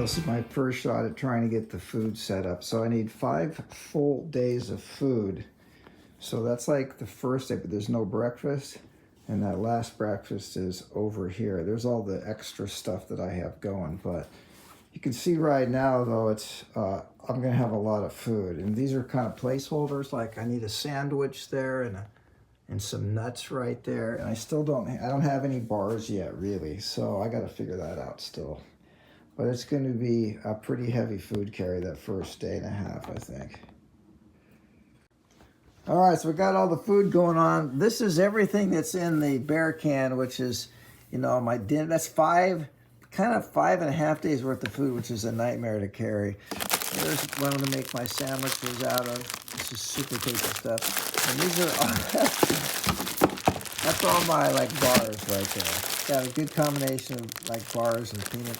this is my first shot at trying to get the food set up. So I need 5 full days of food. So that's like the first day, but there's no breakfast. And that last breakfast is over here. There's all the extra stuff that I have going. But you can see right now, though, it's I'm going to have a lot of food. And these are kind of placeholders. Like I need a sandwich there and some nuts right there. And I still don't have any bars yet, really. So I got to figure that out still. But it's going to be a pretty heavy food carry that first day and a half, I think. All right, so we got all the food going on. This is everything that's in the bear can, which is, you know, my dinner. That's kind of 5.5 days worth of food, which is a nightmare to carry. Here's what I'm going to make my sandwiches out of. This is super tasty stuff. And these are all, that's all my like bars right there. Got a good combination of like bars and peanut,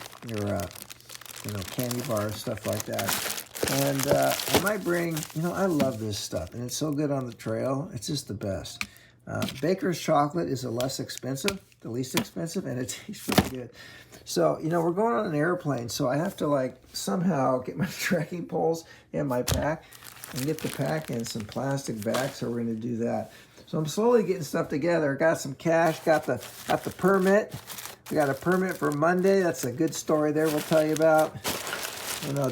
candy bars, stuff like that. And I might bring, I love this stuff, and it's so good on the trail. It's just the best. Baker's chocolate is the least expensive, and it tastes really good. So, we're going on an airplane, so I have to like somehow get my trekking poles in my pack and get the pack in some plastic bags. So we're going to do that. So I'm slowly getting stuff together. Got some cash, got the permit. We got a permit for Monday. That's a good story there we'll tell you about.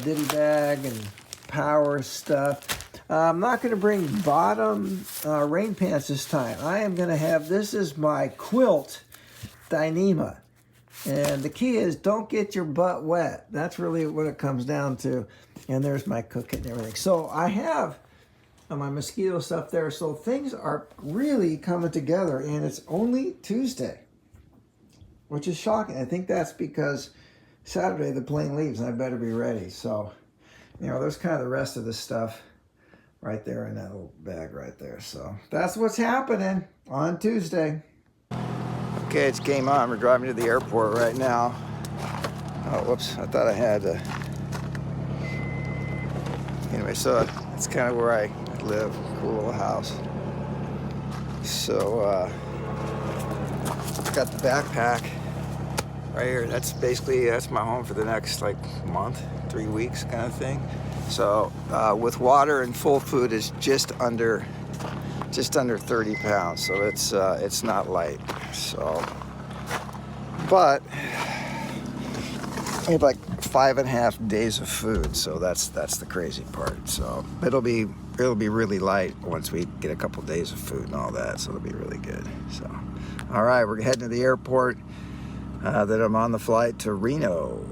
Ditty bag and power stuff. I'm not going to bring bottom rain pants this time. I am going to have, this is my quilt Dyneema. And the key is don't get your butt wet. That's really what it comes down to. And there's my cook kit and everything. So I have my mosquito stuff there. So things are really coming together, and it's only Tuesday, which is shocking. I think that's because Saturday the plane leaves and I better be ready. So, there's kind of the rest of the stuff right there in that little bag right there. So that's what's happening on Tuesday. Okay, it's game on. We're driving to the airport right now. Oh, whoops. I thought I had to. Anyway, so that's kind of where I live. Cool little house. So, got the backpack right here. That's my home for the next month, 3 weeks kind of thing. So with water and full food is just under 30 pounds. So it's not light. So, but I have 5.5 days of food. So that's the crazy part. So it'll be really light once we get a couple days of food and all that. So it'll be really good. So, all right, we're heading to the airport. That I'm on the flight to Reno.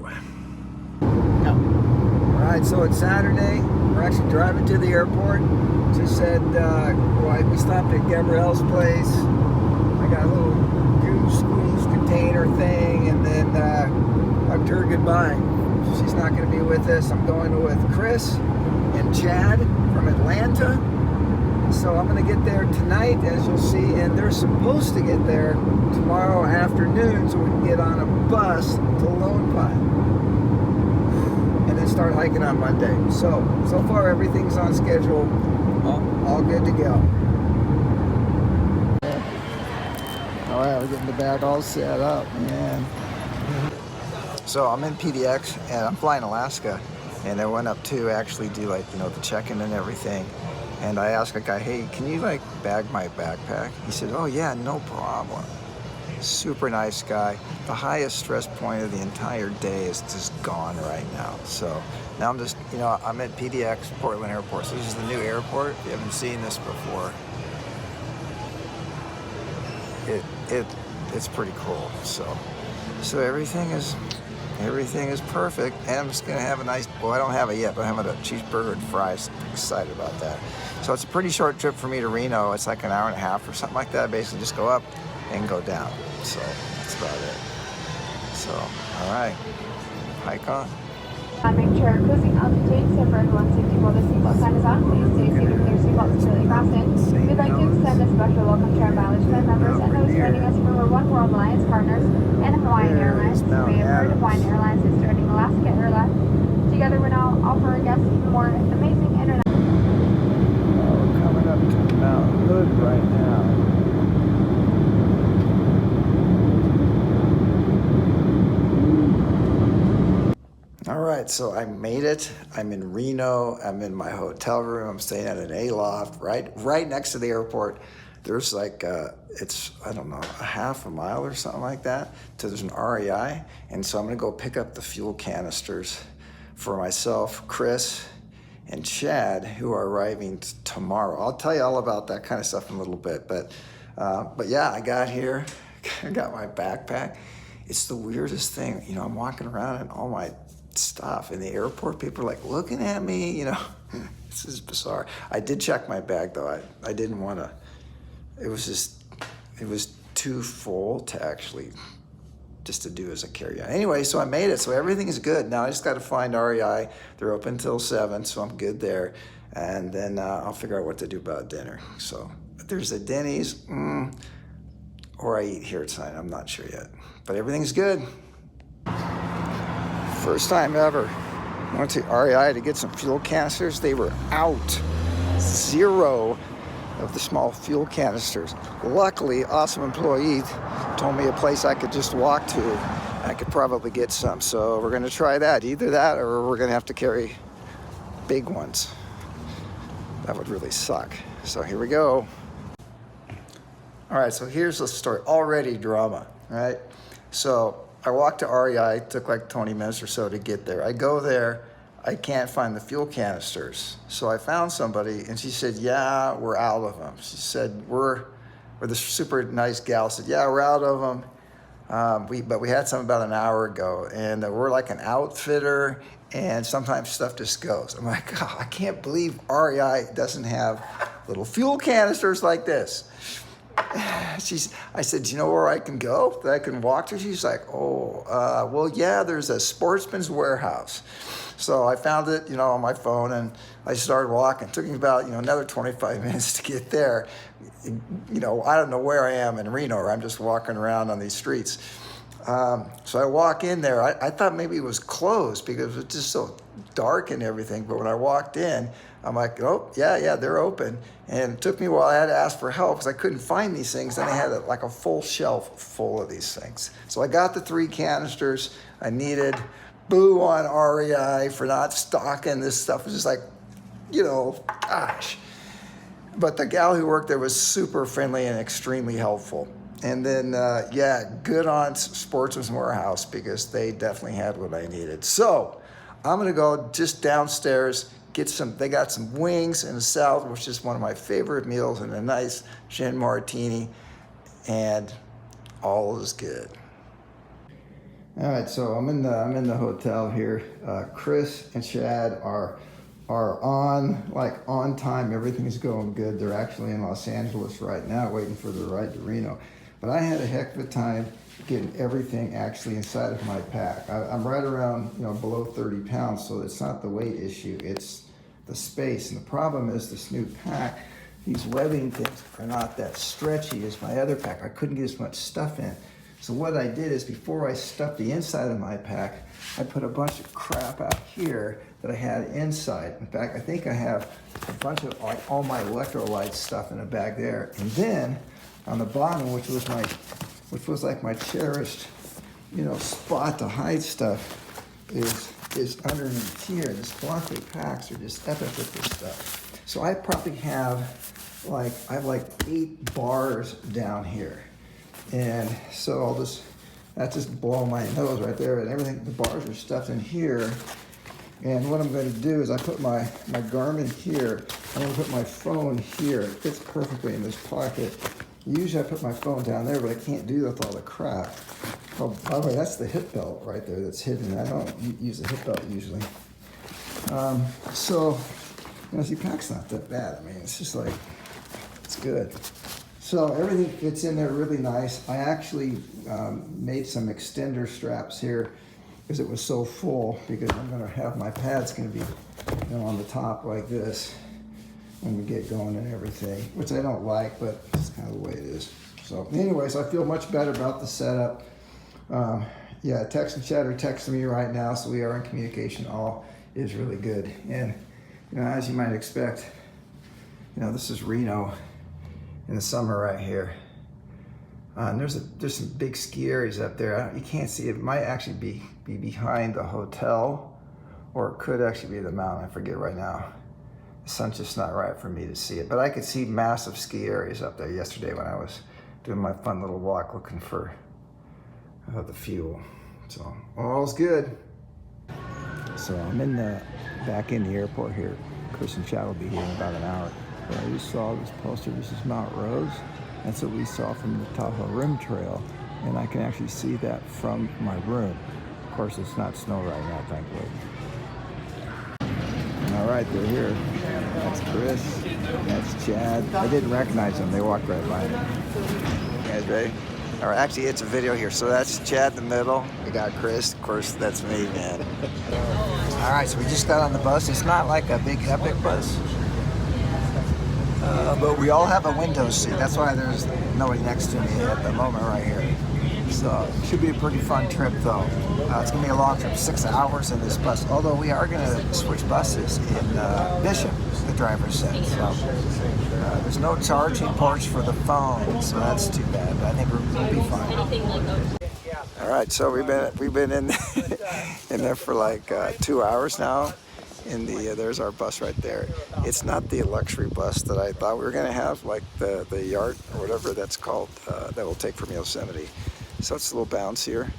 All right, so it's Saturday. We're actually driving to the airport. Just said, we stopped at Gabrielle's place. I got a little goose squeeze container thing, and then hugged her goodbye. She's not going to be with us. I'm going with Chris and Chad from Atlanta. So I'm going to get there tonight, as you'll see, and they're supposed to get there tomorrow afternoon so we can get on a bus to Lone Pine and then start hiking on Monday. So far everything's on schedule, all good to go. All right, we're getting the bag all set up, man. So I'm in PDX and I'm flying Alaska, and I went up to actually do the check-in and everything. And I asked a guy, hey, can you bag my backpack? He said, oh yeah, no problem. Super nice guy. The highest stress point of the entire day is just gone right now. So now I'm just, I'm at PDX, Portland Airport. So this is the new airport. If you haven't seen this before, it's pretty cool. So everything is perfect, and I'm just gonna have a nice, I don't have it yet, but I'm having a cheeseburger and fries. I'm excited about that. So it's a pretty short trip for me to Reno. It's like an hour and a half or something like that. Basically just go up and go down. So that's about it. So, all right, hike on. Make sure cruising altitude, so for everyone's safety while the seatbelt sign is on, please stay seated with your seatbelt securely fastened. We'd like to extend a special welcome to our mileage plan members and those joining us from our One World Alliance partners and Hawaiian Airlines. You may have heard Hawaiian Airlines is starting Alaska airlift. Together we now offer our guests even more amazing internet. We're coming up to Mount Hood right now. All right. right, so I made it. I'm in Reno. I'm in my hotel room. I'm staying at an A-loft right next to the airport. There's like, it's, I don't know, a half a mile or something like that to there's an REI. And so I'm gonna go pick up the fuel canisters for myself, Chris, and Chad, who are arriving tomorrow. I'll tell you all about that kind of stuff in a little bit. But yeah, I got here, I got my backpack. It's the weirdest thing, you know, I'm walking around and all my stuff in the airport, people are like looking at me, you know. This is bizarre. I did check my bag though. I didn't want to, it was too full to actually just to do as a carry-on. Anyway, so I made it, so everything is good. Now I just got to find REI. They're open till 7, so I'm good there. And then I'll figure out what to do about dinner. So there's a Denny's, or I eat here tonight, I'm not sure yet. But everything's good. First time ever. I went to REI to get some fuel canisters. They were out. 0 of the small fuel canisters. Luckily, awesome employee told me a place I could just walk to. I could probably get some. So we're gonna try that. Either that or we're gonna have to carry big ones. That would really suck. So here we go. All right, so here's the story. Already drama, right? So I walked to REI, it took like 20 minutes or so to get there. I go there, I can't find the fuel canisters. So I found somebody and she said, yeah, we're out of them. She said, or this super nice gal said, yeah, we're out of them. But we had some about an hour ago and we're like an outfitter and sometimes stuff just goes. I'm like, oh, I can't believe REI doesn't have little fuel canisters like this. I said, do you know where I can go that I can walk to? She's like, well, yeah, there's a Sportsman's Warehouse. So I found it, you know, on my phone and I started walking. It took me about, another 25 minutes to get there. You know, I don't know where I am in Reno, or I'm just walking around on these streets. So I walk in there. I thought maybe it was closed because it was just so dark and everything. But when I walked in, I'm like, oh, yeah, they're open. And it took me a while. I had to ask for help because I couldn't find these things. Then I had like a full shelf full of these things. So I got the 3 canisters I needed. Boo on REI for not stocking this stuff. It was just like, gosh. But the gal who worked there was super friendly and extremely helpful. And then, good on Sportsman's Warehouse because they definitely had what I needed. So I'm gonna go just downstairs, they got some wings and a salad, which is one of my favorite meals, and a nice gin martini, and all is good. All right, so I'm in the hotel here. Chris and Chad are on time. Everything's going good. They're actually in Los Angeles right now, waiting for the ride to Reno. But I had a heck of a time getting everything actually inside of my pack. I'm right around below 30 pounds, so it's not the weight issue, it's the space. And the problem is this new pack, these webbing things are not that stretchy as my other pack. I couldn't get as much stuff in. So what I did is before I stuffed the inside of my pack, I put a bunch of crap out here that I had inside. In fact, I think I have a bunch of all my electrolyte stuff in a bag there. And then on the bottom, which was like my cherished, spot to hide stuff, is underneath here. The Splunky packs are just epic with this stuff. So I probably have like 8 bars down here. And so that's just blowing my nose right there, and everything, the bars are stuffed in here. And what I'm going to do is I put my Garmin here. I'm going to put my phone here. It fits perfectly in this pocket. Usually I put my phone down there, but I can't do that with all the crap. Oh, by the way, that's the hip belt right there that's hidden. I don't use a hip belt usually. So, see, pack's not that bad. I mean, it's just like, it's good. So everything fits in there really nice. I actually made some extender straps here because it was so full, because I'm gonna have my pads gonna be on the top like this when we get going and everything, which I don't like, but it's kind of the way it is. So anyways, I feel much better about the setup. Text and chat are texting me right now, so we are in communication. All is really good. And as you might expect, this is Reno in the summer right here. And there's some big ski areas up there. You can't see it. It might actually be behind the hotel, or it could actually be the mountain. I forget right now. The sun's just not right for me to see it, but I could see massive ski areas up there yesterday when I was doing my fun little walk looking for the fuel. So all's good. So I'm back in the airport here. Chris and Chad will be here in about an hour. But I just saw this poster. This is Mount Rose. That's what we saw from the Tahoe Rim Trail, and I can actually see that from my room. Of course, it's not snow right now, thankfully. All right, they're here. That's Chris. That's Chad. I didn't recognize them. They walked right by me. You guys ready? All right, actually, it's a video here. So that's Chad in the middle. We got Chris. Of course, that's me, man. All right, so we just got on the bus. It's not like a big epic bus, but we all have a window seat. That's why there's nobody next to me at the moment right here. So it should be a pretty fun trip, though. It's going to be a long trip, 6 hours in this bus. Although we are going to switch buses in Bishop, the driver said. So there's no charging ports for the phone, so that's too bad. But I think we'll be fine. All right, so we've been in in there for like 2 hours now. There's our bus right there. It's not the luxury bus that I thought we were going to have, like the Yart or whatever that's called, that will take from Yosemite. So it's a little bouncier.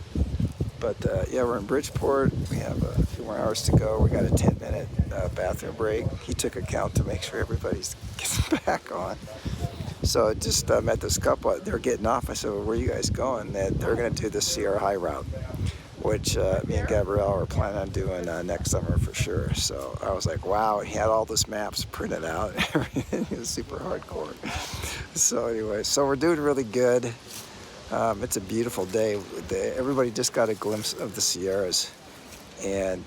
But yeah, we're in Bridgeport. We have a few more hours to go. We got a 10-minute bathroom break. He took a count to make sure everybody's getting back on. So I just met this couple. They're getting off. I said, well, where are you guys going? They're going to do the Sierra High route, which me and Gabrielle are planning on doing next summer for sure. So I was like, wow, he had all this maps printed out and everything. It was super hardcore. So anyway, so we're doing really good. It's a beautiful day. Everybody just got a glimpse of the Sierras, and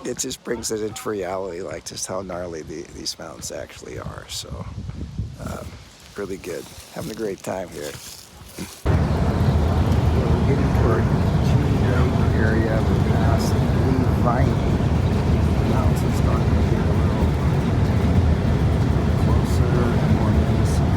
it just brings it into reality, like just how gnarly these mountains actually are. So really good. Having a great time here. We're getting toward Lake area. We're past Lee Viney. The mountains are starting to get a little closer and more menacing.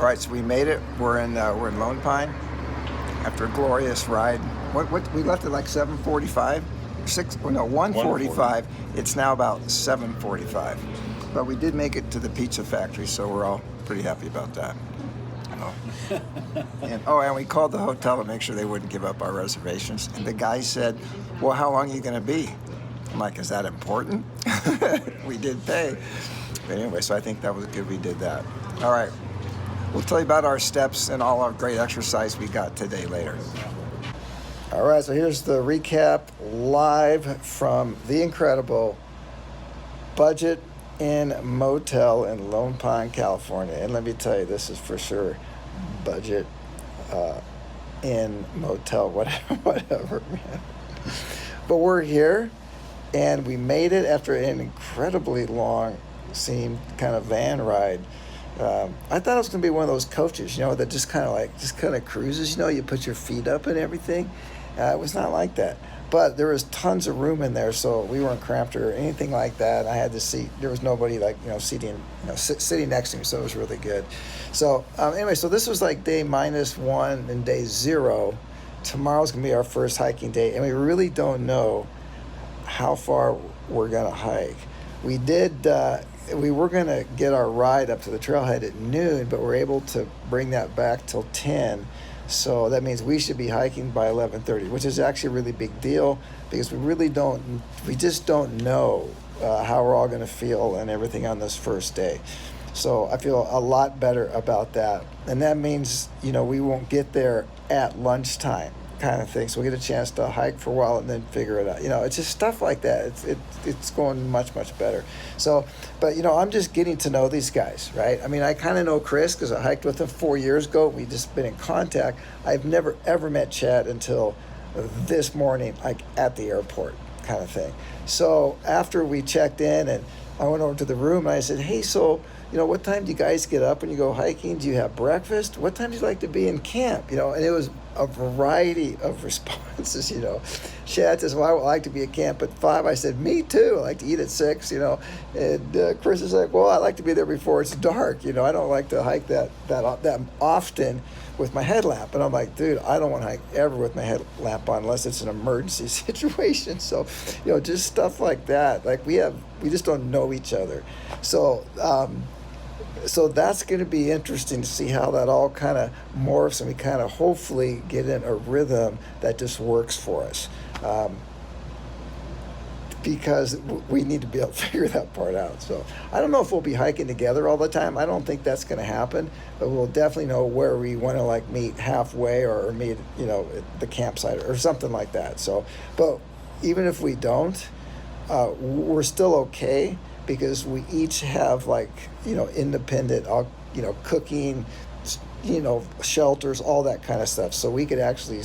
All right, so we made it. We're in Lone Pine after a glorious ride. What we left at like 7:45, 1:45. It's now about 7:45, but we did make it to the pizza factory, so we're all pretty happy about that. And we called the hotel to make sure they wouldn't give up our reservations. And the guy said, "Well, how long are you going to be?" I'm like, "Is that important?" We did pay, but anyway, so I think that was good. We did that. All right. We'll tell you about our steps and all our great exercise we got today later. All right, so here's the recap live from the incredible Budget Inn Motel in Lone Pine, California. And let me tell you, this is for sure budget Inn, motel, whatever, whatever, man. But we're here, and we made it after an incredibly long, seemed kind of van ride. I thought it was going to be one of those coaches, that just kind of cruises. You put your feet up and everything. It was not like that. But there was tons of room in there, so we weren't cramped or anything like that. I had the seat. There was nobody sitting next to me, so it was really good. So anyway, so this was like day -1 and day 0. Tomorrow's gonna be our first hiking day, and we really don't know how far we're gonna hike. We did. We were gonna get our ride up to the trailhead at noon, but we're able to bring that back till 10. So that means we should be hiking by 11:30, which is actually a really big deal because we just don't know how we're all going to feel and everything on this first day. So I feel a lot better about that. And that means, we won't get there at lunchtime kind of thing. So we get a chance to hike for a while and then figure it out. It's just stuff like that. It's going much, much better. So, but, I'm just getting to know these guys, right? I mean, I kind of know Chris because I hiked with him 4 years ago. We've just been in contact. I've never, ever met Chad until this morning, like at the airport kind of thing. So after we checked in and I went over to the room and I said, hey, so, what time do you guys get up when you go hiking? Do you have breakfast? What time do you like to be in camp? And it was a variety of responses, Chad says, well, I would like to be at camp at 5. I said, me too. I like to eat at 6, And Chris is like, well, I like to be there before it's dark. I don't like to hike that often with my headlamp. And I'm like, dude, I don't want to hike ever with my headlamp on unless it's an emergency situation. So, just stuff like that. Like we just don't know each other. So that's going to be interesting to see how that all kind of morphs and we kind of hopefully get in a rhythm that just works for us. Because we need to be able to figure that part out. So I don't know if we'll be hiking together all the time. I don't think that's going to happen, but we'll definitely know where we want to meet halfway or meet, at the campsite or something like that. So, but even if we don't, we're still okay because we each have independent, cooking, shelters, all that kind of stuff. So we could actually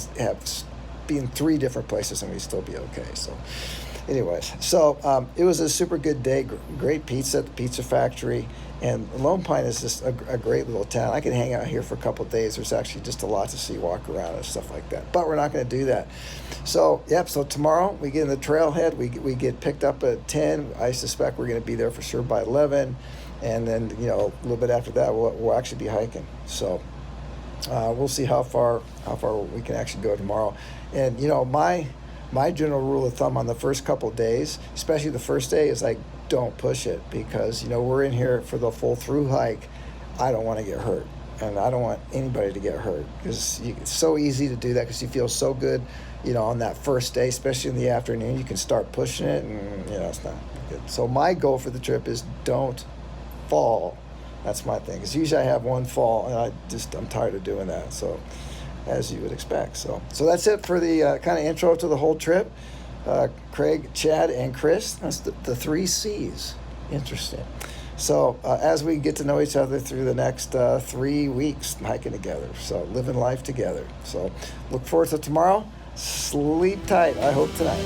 be in 3 different places and we'd still be okay. So anyways, it was a super good day. Great pizza at the pizza factory. And Lone Pine is just a great little town. I could hang out here for a couple of days. There's actually just a lot to see, walk around and stuff like that. But we're not going to do that. So tomorrow we get in the trailhead. We get picked up at 10. I suspect we're going to be there for sure by 11. And then, a little bit after that, we'll actually be hiking. So we'll see how far we can actually go tomorrow. And, my general rule of thumb on the first couple of days, especially the first day, is don't push it because, we're in here for the full through hike. I don't want to get hurt and I don't want anybody to get hurt because it's so easy to do that because you feel so good, on that first day, especially in the afternoon, you can start pushing it and, it's not good. So my goal for the trip is don't fall. That's my thing. Because usually I have one fall and I'm tired of doing that. So as you would expect. So that's it for the kind of intro to the whole trip. Craig, Chad, and Chris. That's the 3 C's. Interesting. So as we get to know each other through the next 3 weeks hiking together. So living life together. So look forward to tomorrow. Sleep tight, I hope, tonight.